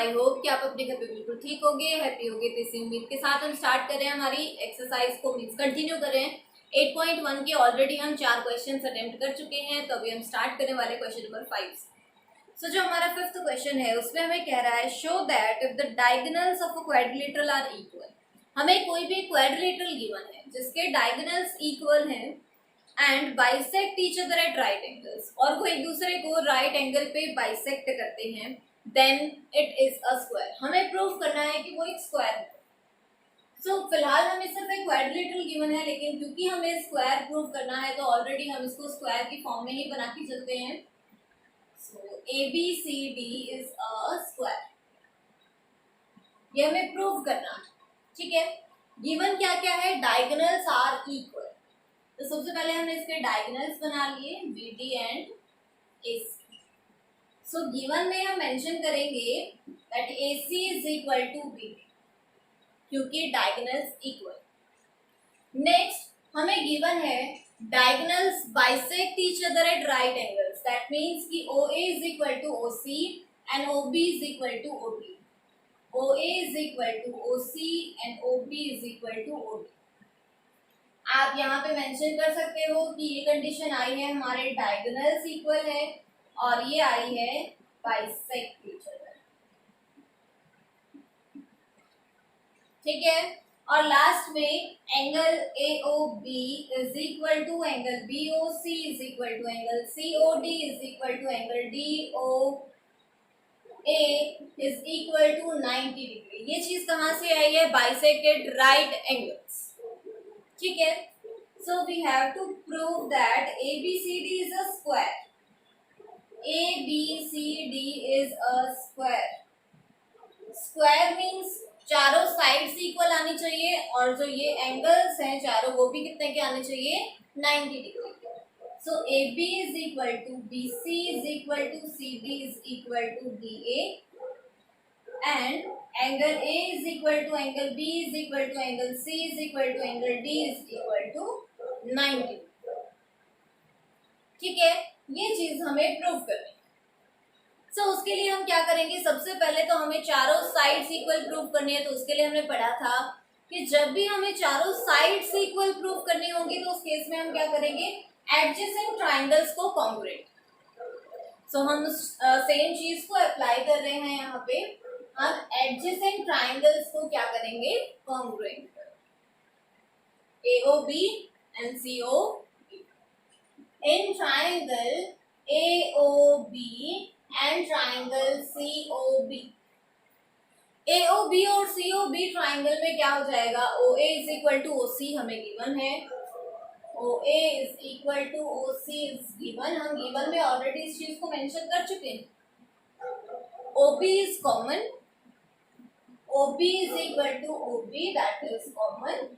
I hope कि आप अपने घर पे बिल्कुल ठीक होगे, हैप्पी होगे। तो इसी उम्मीद के साथ हम स्टार्ट कर रहे हैं हमारी एक्सरसाइज को, मीन्स कंटिन्यू कर रहे हैं। 8.1 के ऑलरेडी हम 4 क्वेश्चन अटेम्प्ट कर चुके हैं, तो अभी हम स्टार्ट करने वाले क्वेश्चन नंबर 5 से। जो हमारा 5th क्वेश्चन है उसमें हमें कह रहा है show that if the diagonals of a quadrilateral are equal. हमें कोई भी क्वाड्रिलेटरल गिवन है जिसके डायगोनल्स इक्वल हैं and bisect each other at right angles, और वो एक दूसरे को राइट एंगल पे बाइसेक्ट करते हैं, then it is a square. हमें प्रूव करना है कि वो एक स्क्वायर है। सो फिलहाल हमें सिर्फ एक क्वाड्रिलेटरल गिवन है, लेकिन क्योंकि हमें स्क्वायर प्रूव करना है तो ऑलरेडी हम इसको स्क्वायर की फॉर्म में ही बना के चलते हैं। सो ABCD इज अ स्क्वायर, ये हमें प्रूव करना है। ठीक है, गिवन क्या क्या है, डायगोनल्स आर इक्वल। तो सबसे पहले हमने इसके डायगोनल्स बना लिए BD and AC। So given में हम मेंशन करेंगे that AC is equal to BD क्योंकि डायगोनल्स इक्वल। नेक्स्ट हमें गिवन है diagonals bisect each other at right angles, that means कि OA is equal to OC and OB is equal to OD। OA is equal to OC and OB is equal to OD। आप यहाँ पे mention कर सकते हो कि ये condition आई है हमारे डायगोनल्स इक्वल है और ये आई है बाइसेक्ट ईच अदर। ठीक है, और लास्ट में angle AOB is equal to angle BOC is equal to angle COD is equal to angle DOA is equal to 90 degree. ये चीज कहाँ से आई है, बाइसेक्टेड राइट एंगल्स। ठीक है, so we have to prove that ABCD is a square. ABCD is a square. Square means चारों sides equal आनी चाहिए और जो ये एंगल्स हैं चारों वो भी कितने के आने चाहिए, 90 डिग्री के। सो AB is equal to BC is equal to CD is equal to DA and angle A is equal to angle B is equal to angle C is equal to angle D is equal to 90। ठीक है, ये चीज हमें prove करनी है। सो उसके लिए हम क्या करेंगे, सबसे पहले तो हमें चारों साइड्स इक्वल प्रूव करनी है। तो उसके लिए हमने पढ़ा था कि जब भी हमें चारों साइड्स इक्वल प्रूव करनी होगी तो उस केस में हम क्या करेंगे, एडजेसेंट ट्राइंगल्स को कॉन्ग्रुएंट। सो हम सेम चीज को अप्लाई कर रहे हैं यहाँ पे, हम एडजेसेंट ट्राइंगल्स को क्या करेंगे, congruent. AOB and COB in triangle AOB and triangle COB। AOB और COB ट्राइंगल में क्या हो जाएगा, OA is equal to OC हमें गिवन है, OA is equal to OC is given. हम गिवन में ऑलरेडी इस चीज को मेंशन कर चुके हैं। OB is common, OB is equal to OB that is common.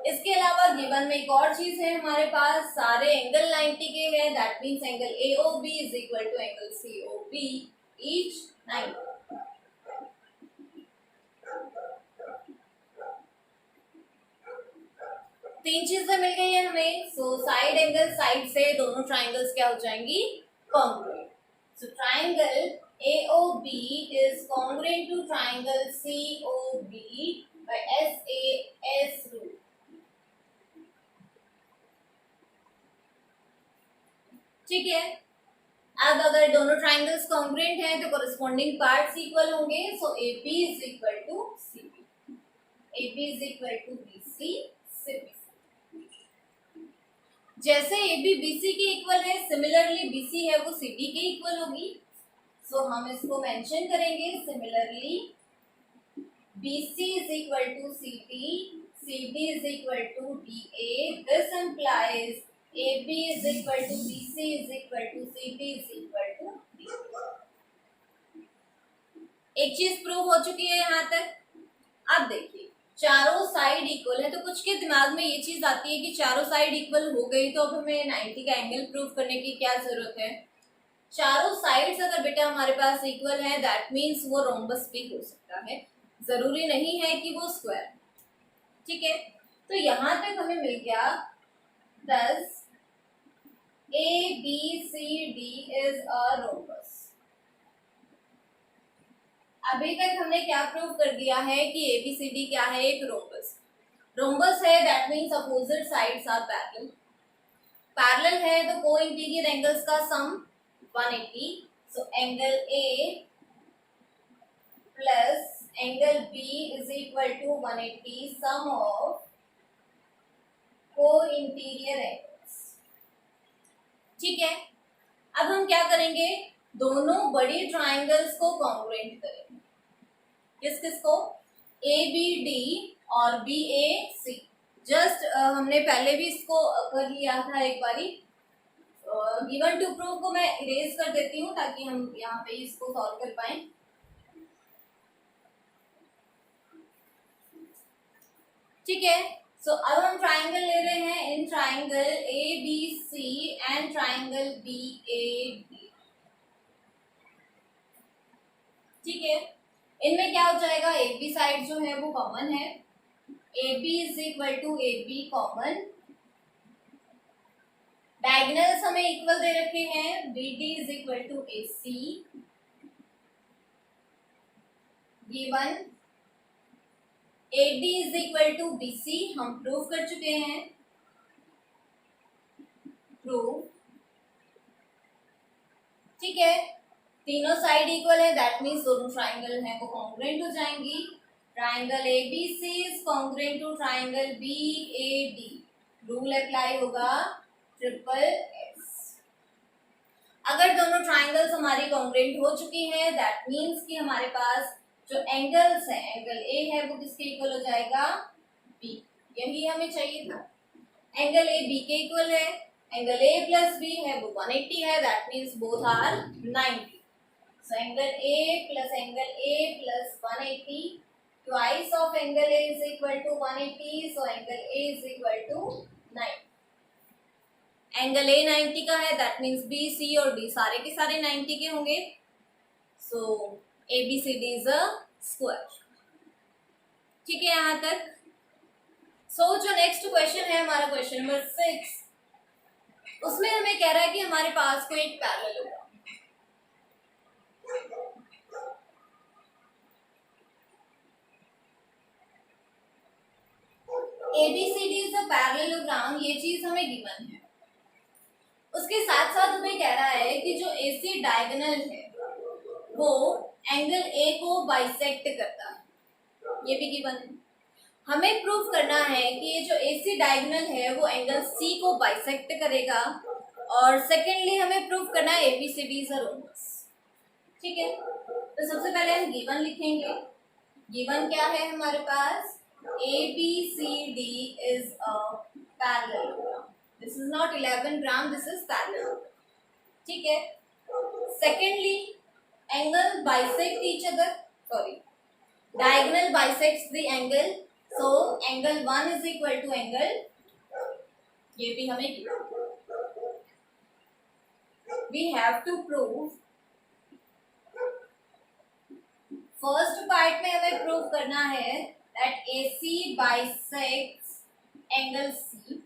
इसके अलावा गिवन में एक और चीज है हमारे पास, सारे एंगल 90 के हैं, that means angle AOB is equal to angle COB each 90। तीन चीजें मिल गई है हमें। सो साइड एंगल साइड से दोनों ट्राइंगल्स क्या हो जाएंगी, congruent. So triangle AOB is congruent to triangle COB by SAS rule. ठीक है, अब अगर दोनों ट्राइंगल्स कॉन्ग्रुएंट हैं तो कोरिस्पोंडिंग पार्ट्स इक्वल होंगे। So AB is equal to CB, AB is equal to BC से BC। जैसे AB BC के इक्वल है, सिमिलरली BC है वो CD के इक्वल होगी। सो हम इसको मेंशन करेंगे, similarly BC is equal to CD, CD is equal to DA। This implies AB is equal to BC is equal to CB is equal to DA। एक चीज prove हो चुकी है यहाँ तक। अब देखिए चारों साइड इक्वल है, तो कुछ के दिमाग में ये चीज आती है कि चारों साइड इक्वल हो गई तो अब हमें 90 का एंगल प्रूव करने की क्या जरूरत है। चारों साइड्स अगर बेटा हमारे पास इक्वल है दैट मीन्स वो रोम्बस भी हो सकता है, जरूरी नहीं है कि वो स्क्वायर। ठीक है, तो यहाँ तक हमें मिल गया 10 ABCD is a rhombus। अभी तक हमने क्या प्रूव कर दिया है कि एबीसीडी क्या है, एक रोम्बस। रोम्बस है that means opposite sides are parallel. Parallel है तो को इंटीरियर एंगल्स का sum 180, so angle A plus angle B is equal to 180 sum of co interior angles. ठीक है, अब हम क्या करेंगे, दोनों बड़ी ट्राइंगल्स को कॉन्ग्रुएंट करेंगे। किस किस को, ए बी डी और बी ए सी। जस्ट हमने पहले भी इसको कर लिया था एक बारी। गिवन टू प्रूव को मैं इरेज कर देती हूँ ताकि हम यहाँ पे इसको सॉल्व कर पाए। ठीक है, सो अब हम ट्राइंगल ले रहे हैं, in triangle A B C and triangle B A D. ठीक है, इनमें क्या हो जाएगा, ए बी साइड जो है वो कॉमन है, A B is equal to A B common. Diagonals हमें इक्वल दे रखे हैं, B D is equal to A C given, A D is equal to B C. हम प्रूव कर चुके हैं, प्रूव। ठीक है, तीनों साइड इक्वल है दैट मीन्स दोनों ट्राइंगल हैं वो कॉन्ग्रुएंट हो जाएंगी। Triangle A B C is congruent to triangle B A D. Rule apply होगा ट्रिपल एक्स। अगर दोनों ट्राइंगल्स हमारी कॉन्ग्रुएंट हो चुकी हैं दैट मीन्स कि हमारे पास जो एंगल्स हैं, एंगल ए है वो किसके इक्वल हो जाएगा, बी। यही हमें चाहिए था। एंगल ए बी के इक्वल है, एंगल ए प्लस बी है वो 180 है that means both are 90। So angle A plus angle A plus 180, twice of angle A is equal to 180, so angle A is equal to 90. Angle A 90 का है that means B, C और D सारे के सारे 90 के होंगे, so ABCD is a square. ठीक है यहाँ तक। So जो नेक्स्ट क्वेश्चन है हमारा क्वेश्चन नंबर 6, उसमें हमें कह रहा है कि हमारे पास कोई एक पैरेलल होगा। ABCD is a parallelogram, ये चीज हमें गिवन है। उसके साथ साथ हमें कह रहा है कि जो AC डायगोनल है वो एंगल A को बाइसेक्ट करता है, ये भी गिवन है। हमें प्रूव करना है कि ये जो AC डायगोनल है वो एंगल C को बाइसेक्ट करेगा, और सेकेंडली हमें प्रूव करना है ABCD is a rhombus। ठीक है, तो सबसे पहले हम गिवन लिखेंगे। गिवन क्या है हमारे पास, ABCD is a parallelogram. This is not 11 gram, this is parallelogram. ठीक है, secondly angle bisect each other, sorry, diagonal bisects the angle, so angle 1 is equal to angle, ये भी हमें we have to prove। First part में हमें prove करना है that AC bisects angle C।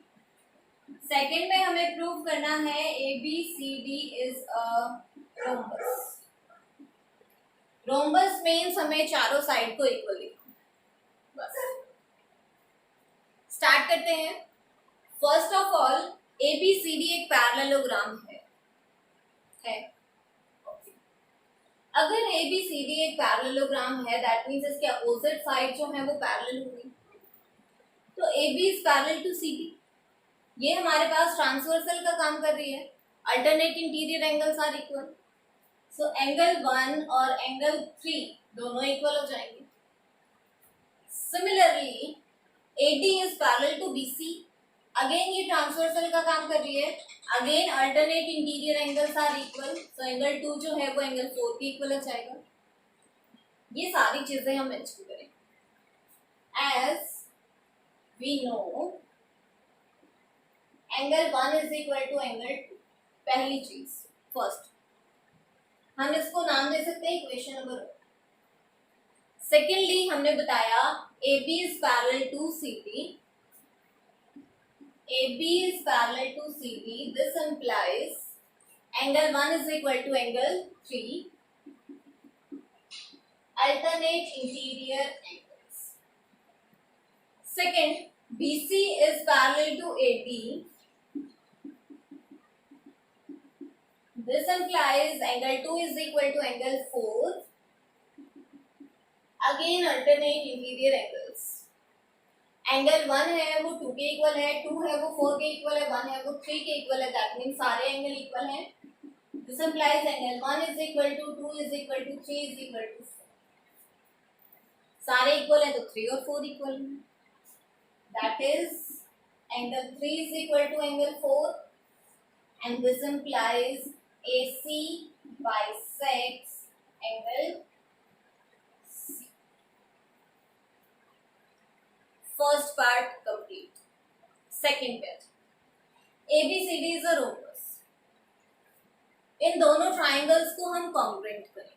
Second में हमें प्रूव करना है ABCD is a rhombus। Rhombus means हमें चारों साइड को इक्वल लिखना। बस स्टार्ट करते हैं। फर्स्ट ऑफ ऑल ABCD एक पैरेललोग्राम है। अगर ABCD एक पैरेललोग्राम है दैट मीन्स इसके अपोजिट साइड जो है वो पैरेलल होंगी, तो AB is parallel to CD। ये हमारे पास ट्रांसवर्सल का काम कर रही है, alternate interior angles are equal, so angle 1 और एंगल 3 दोनों इक्वल हो जाएंगे। Similarly AD is parallel to BC, again ये ट्रांसवर्सल का काम कर रही है, again alternate interior angles are equal, so angle 2 जो है वो एंगल 4 के इक्वल हो जाएगा। ये सारी चीजें हम मेंशन करेंगे। As we know angle 1 is equal to angle 2, पहली चीज फर्स्ट हम इसको नाम दे सकते हैं इक्वेशन नंबर 1। सेकेंडली हमने बताया AB is parallel to CD, AB is parallel to CD. This implies angle 1 is equal to angle 3. alternate interior angles. Second, BC is parallel to AD. This implies angle 2 is equal to angle 4. Again alternate interior angles. Angle 1 है वो 2 के equal है, 2 है वो 4 के equal है, 1 है वो 3 के इक्वल है. दैट मीन्स सारे एंगल इक्वल हैं. This implies angle 1 is equal to 2 is equal to 3 is equal to 4. सारे इक्वल हैं तो 3 और 4 इक्वल हैं. That is angle 3 is equal to angle 4 and this implies AC bisects angle C. First part complete. Second part. ABCD is a rhombus. इन दोनों triangles को हम congruent करें.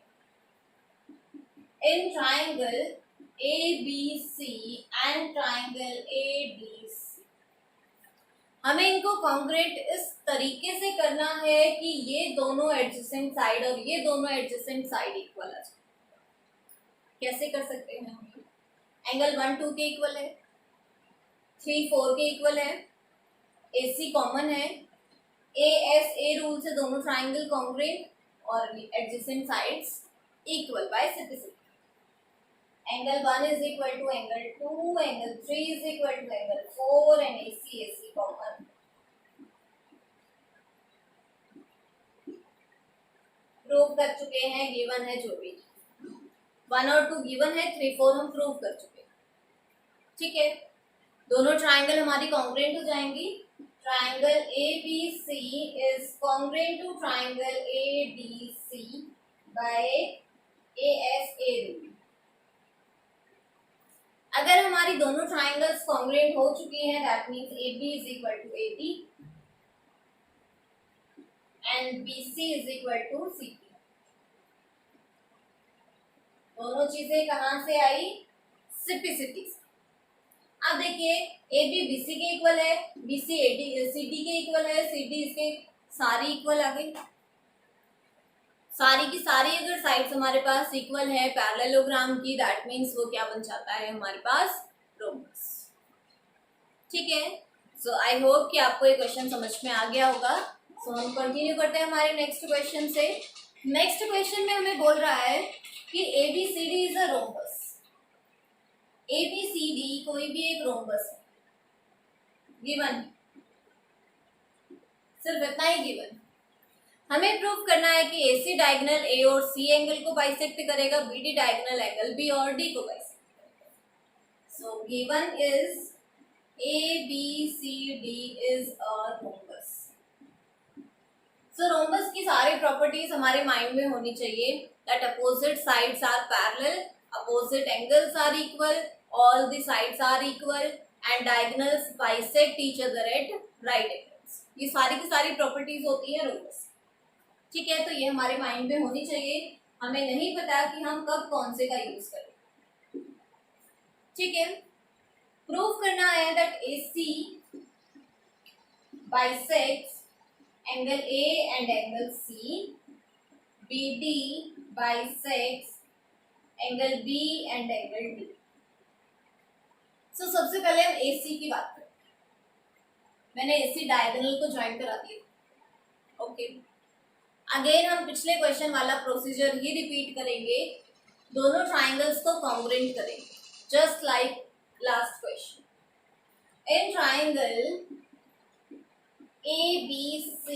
इन triangle ABC and triangle ADC हमें इनको congruent इस तरीके से करना है कि ये दोनों एडजेसेंट साइड और ये दोनों एडजेसेंट साइड इक्वल आ जाए. कैसे कर सकते हैं हम? एंगल 1 2 के इक्वल है, 3 4 के इक्वल है, AC कॉमन है, ASA रूल से दोनों ट्राइंगल कॉन्ग्रुएंट और adjacent sides equal by CPCT. Angle 1 is equal to angle 2, angle 3 is equal to angle 4 and AC common. Prove कर चुके हैं, गिवन है जो भी 1 और 2 गिवन है, 3 4 हम प्रूव कर चुके हैं. ठीक है, दोनों ट्राइंगल हमारी कॉन्ग्रुएंट हो जाएंगी. Triangle ABC is congruent to triangle ADC by ASA rule. अगर हमारी दोनों ट्राइंगल्स कॉन्ग्रुएंट हो चुकी हैं, that means AB is equal to AD and BC is equal to CP. दोनों चीजें कहाँ से आई? सिम्प्लिसिटी से. अब देखिए AB BC के इक्वल है, BC CD के इक्वल है, CD इसके सारी इक्वल आ गई. सारी की सारी अगर साइड्स हमारे पास इक्वल है पैरेललोग्राम की, दैट मीन्स वो क्या बन जाता है हमारे पास? रोम्बस. ठीक है, सो आई होप कि आपको ये क्वेश्चन समझ में आ गया होगा. सो हम कंटिन्यू करते हैं हमारे नेक्स्ट क्वेश्चन से. नेक्स्ट क्वेश्चन में हमें बोल रहा है कि ABCD is a rhombus. ABCD कोई भी एक रोम्बस है, गिवन, सिर्फ इतना ही गिवन. हमें प्रूव करना है कि AC डायगोनल A और C एंगल को बाइसेक्ट करेगा, BD डायगोनल एंगल B और D को बाइसेक्ट करेगा. So given is ABCD is a rhombus. So rhombus की सारी प्रॉपर्टीज हमारे माइंड में होनी चाहिए. That opposite sides are parallel, opposite angles are equal, all the sides are equal and diagonals bisect each other at right angles. ये सारी की सारी प्रॉपर्टीज होती है रोम्बस. ठीक है, तो ये हमारे माइंड में होनी चाहिए. हमें नहीं पता कि हम कब कौन से का यूज करें. ठीक है, प्रूव करना है that AC bisects angle A and angle C, BD bisects angle B and angle D. सो सबसे पहले हम AC की बात करते हैं. मैंने AC डायगोनल को ज्वाइन करा दिया. ओके, अगेन हम पिछले क्वेश्चन वाला प्रोसीजर ही रिपीट करेंगे. दोनों ट्राइंगल्स को कॉन्ग्रुएंट करेंगे, just like last question. In triangle ABC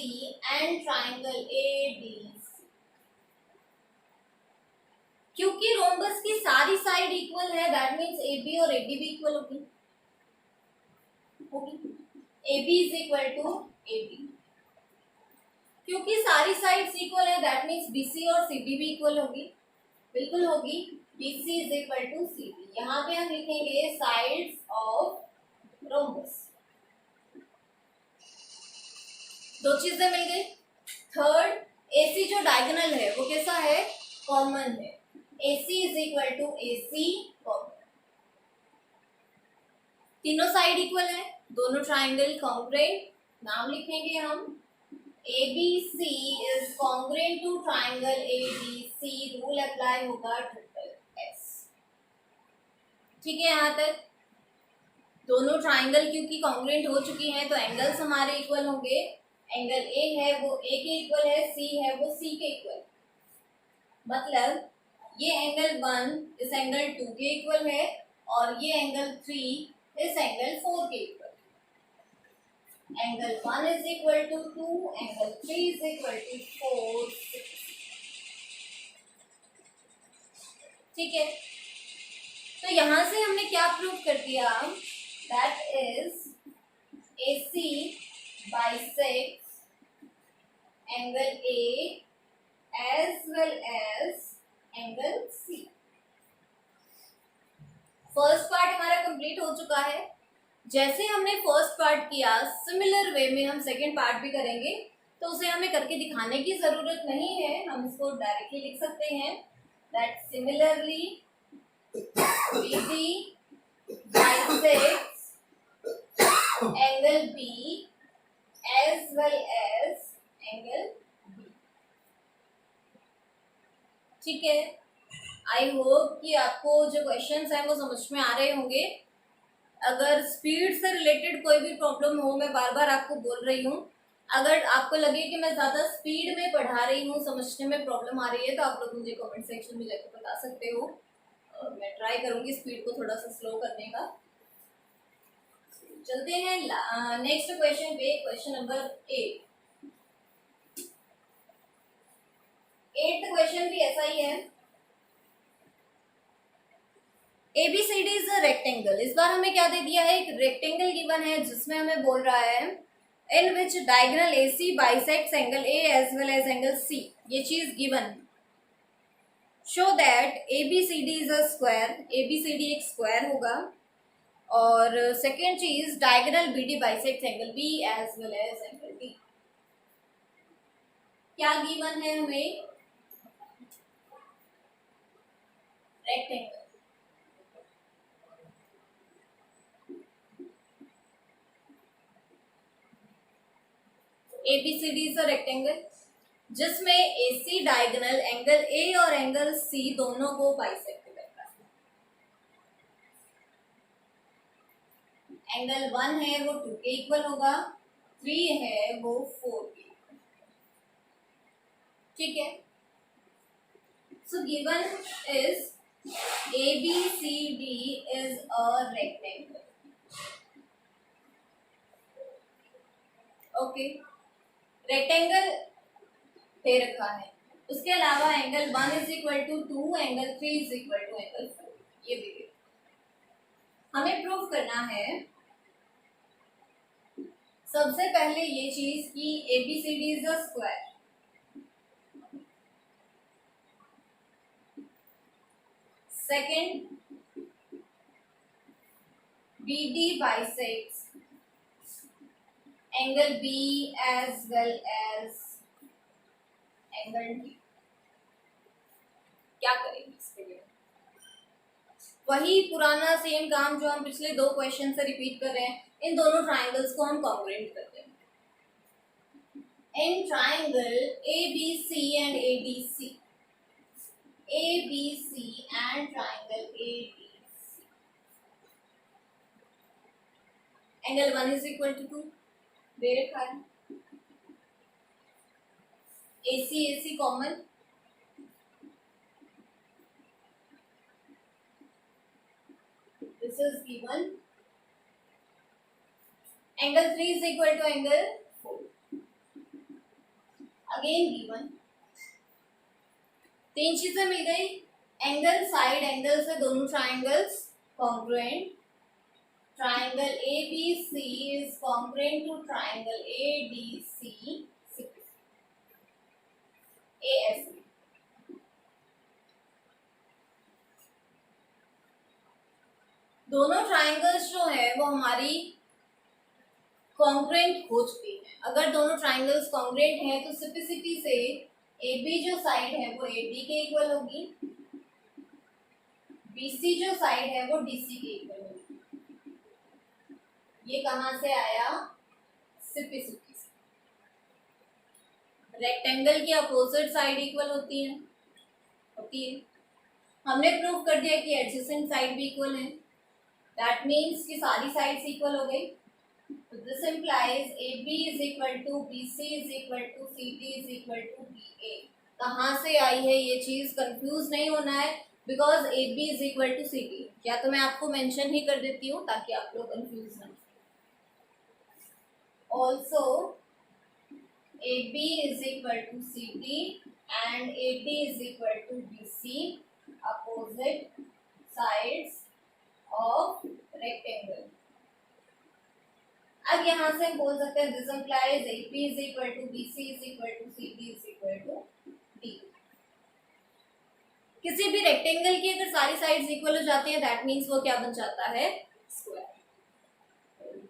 and triangle ADC, क्योंकि रोम्बस की सारी साइड इक्वल है, दैट मीन्स AB और AD भी इक्वल होगी. AB is equal to AD. क्योंकि सारी साइड्स इक्वल है, दैट मीन्स BC और CD भी इक्वल होगी. बिल्कुल होगी. BC is equal to CD. यहाँ पे हम लिखेंगे साइड्स ऑफ रोम्बस. दो चीजें मिल गई. थर्ड, AC जो डायगोनल है वो कैसा है? कॉमन है. AC is equal to AC common. तीनों साइड इक्वल है, दोनों ट्राइंगल कॉन्ग्रुएंट. नाम लिखेंगे हम ABC is congruent to triangle ADC. Rule apply होगा ट्रिपल ठीक है, यहाँ तक दोनों ट्राइंगल क्योंकि कॉन्ग्रुएंट हो चुकी हैं तो एंगल्स हमारे इक्वल होंगे। एंगल ए है वो ए के इक्वल है, सी है वो सी के इक्वल। मतलब ये एंगल 1 इस एंगल 2 के इक्वल है और ये एंगल 3 इस एंगल 4 के equal. Angle 1 is equal to 2, angle 3 is equal to 4, 6। ठीक है, तो यहां से हमने क्या प्रूव कर दिया, that is AC bisects angle A as well as angle C। First part हमारा कंप्लीट हो चुका है। जैसे हमने फर्स्ट पार्ट किया सिमिलर वे में हम सेकेंड पार्ट भी करेंगे, तो उसे हमें करके दिखाने की जरूरत नहीं है, हम इसको डायरेक्टली लिख सकते हैं that similarly BD bisects angle B as well as angle B। ठीक है, आई होप कि आपको जो क्वेश्चंस हैं वो समझ में आ रहे होंगे। अगर स्पीड से रिलेटेड कोई भी प्रॉब्लम हो, मैं बार बार आपको बोल रही हूँ, अगर आपको लगे कि मैं ज़्यादा स्पीड में पढ़ा रही हूँ, समझने में प्रॉब्लम आ रही है, तो आप लोग मुझे कमेंट सेक्शन में जाकर बता सकते हो। मैं ट्राई करूँगी स्पीड को थोड़ा सा स्लो करने का। चलते हैं नेक्स्ट क्वेश्चन पे, क्वेश्चन नंबर 8। 8th क्वेश्चन भी ऐसा ही है। ABCD is a rectangle. इस बार हमें क्या दे दिया है, एक रेक्टेंगल गिवन है जिसमें हमें बोल रहा है in which diagonal AC bisects angle A as well as angle C। ये चीज गिवन है। Show that ABCD is a square. ABCD एक स्क्वायर होगा। और सेकेंड चीज diagonal BD bisects angle B as well as angle D। क्या given है हमें, rectangle. ABCD is a rectangle जिसमें AC डायगोनल एंगल A और एंगल C दोनों को बाइसेक्ट करता है। एंगल 1 है वो 2 के इक्वल होगा, 3 है वो 4 के इक्वल। ठीक है, so given is ABCD is a rectangle. Okay, rectangle दे रखा है, उसके अलावा angle 1 is equal to 2, angle 3 is equal to angle 4, ये भी दे। हमें प्रूव करना है सबसे पहले ये चीज कि ABCD is a square. Second, BD bisects angle B as well as angle D। क्या करेंगे इसके लिए, वही पुराना सेम काम जो हम पिछले 2 क्वेश्चन से रिपीट कर रहे हैं। इन दोनों ट्राइंगल्स को हम कॉन्ग्रुएंट करते हैं। In triangle ABC and ADC, ABC and triangle ADC, angle 1 is equal to 2 दे रखा है। AC AC कॉमन, this is given। Angle 3 is equal to angle 4, again given. 3 चीजें मिल गई, एंगल साइड एंगल से दोनों triangles congruent. Triangle ABC is congruent to triangle ADC, ASB। दोनों ट्राइंगल्स जो है वो हमारी कॉन्ग्रुएंट हो चुकी है। अगर दोनों ट्राइंगल्स कॉन्ग्रुएंट हैं तो सिंपलिसिटी से AB जो साइड है वो AD के इक्वल होगी, BC जो साइड है वो DC के इक्वल होगी। ये कहाँ से आया, सिंपलिसिटी से। रेक्टेंगल की अपोजिट साइड इक्वल होती है। हमने प्रूव कर दिया कि एडजेसेंट साइड भी इक्वल है। दैट मीन्स कि सारी साइड्स इक्वल हो गई. This implies A B is equal to B C is equal to C D is equal to B A. कहाँ से आई है ये चीज, कंफ्यूज नहीं होना है, because A B is equal to C D. या तो मैं आपको मेंशन ही कर देती हूँ ताकि आप लोग कंफ्यूज ना. Also A B is equal to C D and A D is equal to B C, opposite sides of rectangle. अब यहाँ से हम बोल सकते हैं this implies A P is equal to B C is equal to C D is equal to D. किसी भी rectangle की अगर सारी साइड्स इक्वल हो जाती है दैट मीन्स वो क्या बन जाता है, square.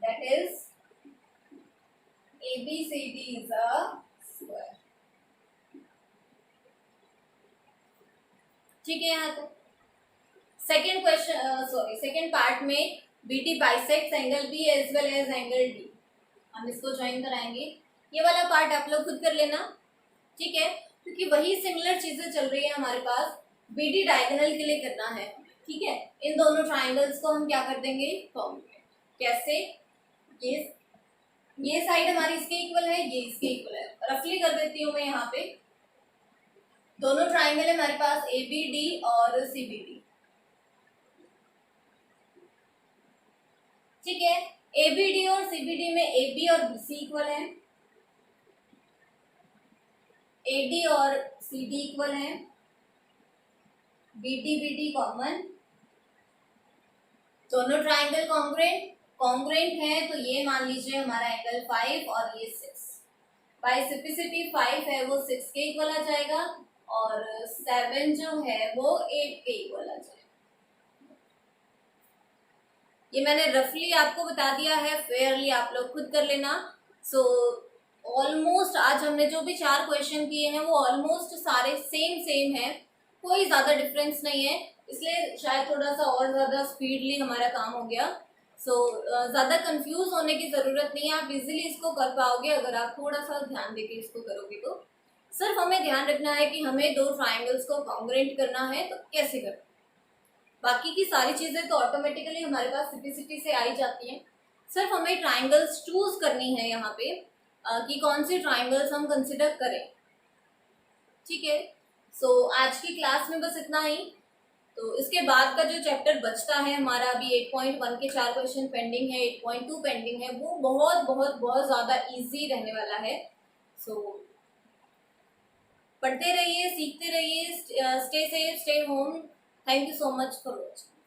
That is A B C D is a square. ठीक है. यहाँ तो सेकेंड क्वेश्चन सेकेंड पार्ट में BD bisects angle B as well as angle D. हम इसको ज्वाइन कराएंगे. ये वाला पार्ट आप लोग खुद कर लेना. ठीक है, क्योंकि वही सिमिलर चीजें चल रही है हमारे पास. BD डायगोनल के लिए करना है. ठीक है, इन दोनों ट्राइंगल्स को हम क्या कर देंगे, कॉम्बिनेट. कैसे, ये साइड हमारी इसके इक्वल है, ये इसके इक्वल है. रफली कर देती हूँ मैं. यहाँ पे दोनों ट्राइंगल है हमारे पास ABD और CBD. ठीक है, ABD और CBD में AB और BC इक्वल है, AD और CD इक्वल है, BD कॉमन. दोनों ट्राइंगल कॉन्ग्रुएंट है, तो ये मान लीजिए हमारा एंगल 5 और ये 6. बाय सिम्प्लिसिटी 5 है वो 6 के इक्वल आ जाएगा और 7 जो है वो 8 के इक्वल आ जाएगा. ये मैंने रफली आपको बता दिया है, फेयरली आप लोग खुद कर लेना. सो ऑलमोस्ट आज हमने जो भी 4 क्वेश्चन किए हैं वो ऑलमोस्ट सारे सेम है, कोई ज़्यादा डिफरेंस नहीं है. इसलिए शायद थोड़ा सा और ज़्यादा स्पीडली हमारा काम हो गया. सो ज़्यादा कंफ्यूज होने की ज़रूरत नहीं है, आप इजीली इसको कर पाओगे अगर आप थोड़ा सा ध्यान देके इसको करोगे. तो सिर्फ हमें ध्यान रखना है कि हमें 2 ट्राइंगल्स को कॉन्ग्रुएंट करना है. तो कैसे करना, बाकी की सारी चीज़ें तो ऑटोमेटिकली हमारे पास सिम्प्लिसिटी से आई जाती हैं. सिर्फ हमें ट्राइंगल्स चूज करनी है यहाँ पे कि कौन सी ट्राइंगल्स हम कंसिडर करें. ठीक है, सो आज की क्लास में बस इतना ही. तो इसके बाद का जो चैप्टर बचता है हमारा, अभी 8.1 के 4 क्वेश्चन पेंडिंग है, 8.2 पेंडिंग है, वो बहुत बहुत बहुत ज़्यादा ईजी रहने वाला है. सो पढ़ते रहिए, सीखते रहिए. Stay safe, stay home. Thank you so much for watching.